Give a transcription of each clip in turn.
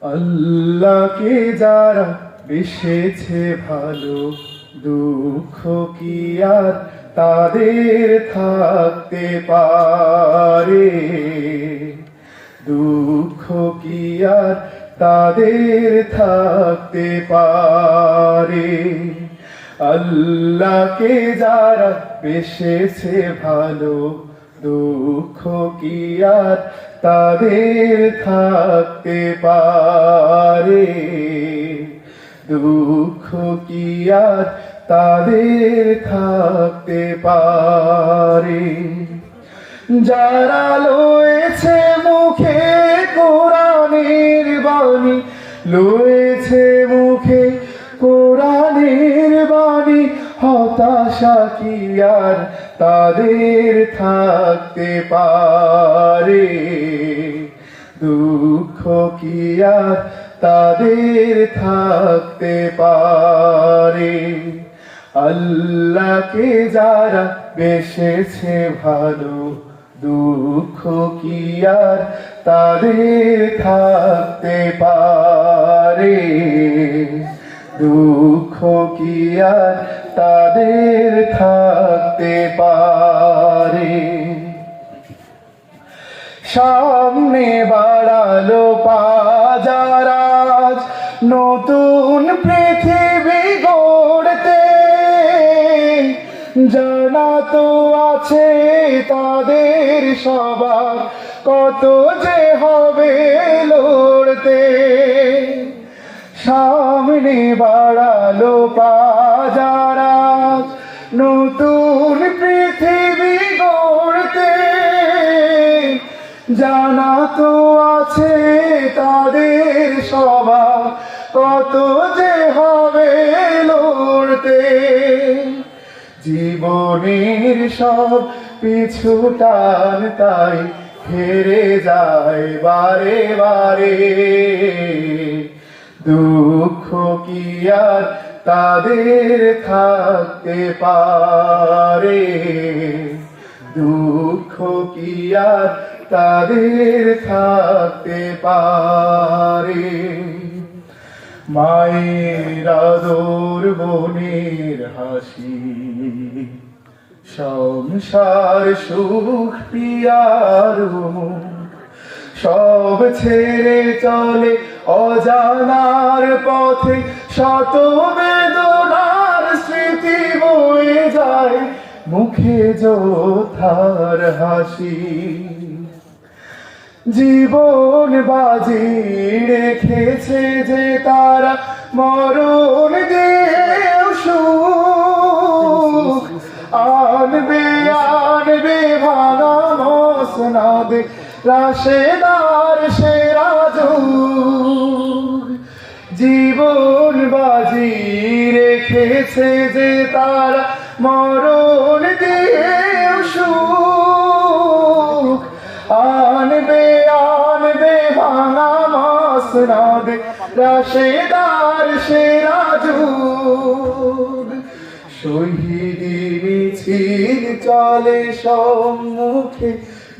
আল্লাহকে যারা বেসেছে ভালো, দুঃখ কি আর তাদের থাকতে পারে? দুঃখ কি আর তাদের থাকতে পারে? আল্লাহকে যারা বেসেছে ভালো, দুঃখ কি আর তাদের থাকতে পারে? দুঃখ কি আর তাদের থাকতে পারে? যারা লয়েছে মুখে কোরআনের বাণী, লয়েছে মুখে কোরআনের বাণী, হতাশা কি আর তাদের থাকতে পারে? দুঃখ কি আর তাদের থাকতে পারে? আল্লাহকে যারা বেসেছে ভালো, দুঃখ কি আর তাদের থাকতে পারে? দুঃখ কি আর তাদের থাকতে পারে? সামনে বাড়ালো পাজারাজ নতুন পৃথিবী গড়তে, জানা তো আছে তাদের সবার কত যে হবে লড়তে। সামনে বাড়ালো পাজারাজ নতুন পৃথিবী গড়তে, জানা তো আছে তাদের সবার কত যে হবে লড়তে। জীবনের সব পিছু টান তাই হেরে যায় বারে বারে। দুঃখ কি আর তাদের থাকতে পারে? দুঃখ কি আর তাদের থাকতে পারে? মায়ের আদর, বোনের হাসি, সংসার সুখ পিয়ার সব ছেড়ে চলে অজানার পথে, শত বেদনার স্মৃতি বয়ে যায় মুখে যোদ্ধার হাসি। জীবন বাজি রেখেছে যে তারা, মরণ দিয়েও সুখ আনবে আনবে ভাঙা মসনদে রাশেদার সেরা যুগ। জীবন বাজি রেখেছে যে তারা, মরণ দিয়েও সুখ আনবে আনবে ভাঙা মসনদে রাশেদার সেরা যুগ। শহীদি মিছিল চলে সম্মুখে,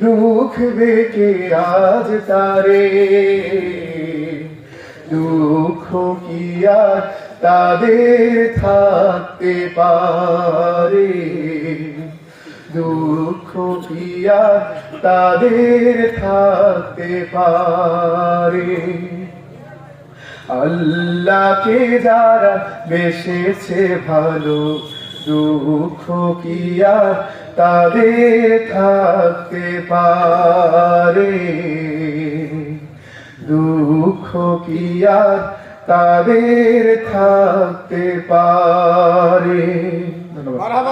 রুখবে কে আজ তারে? দুঃখ কি আর তাদের থাকতে পারে? দুঃখ কি আর তাদের থাকতে পারে? আল্লাহকে যারা বেসেছে ভালো, দুঃখ কি আর তাদের থাকতে পারে? দুঃখ কি আর তাদের থাকতে পারে? ধন্যবাদ।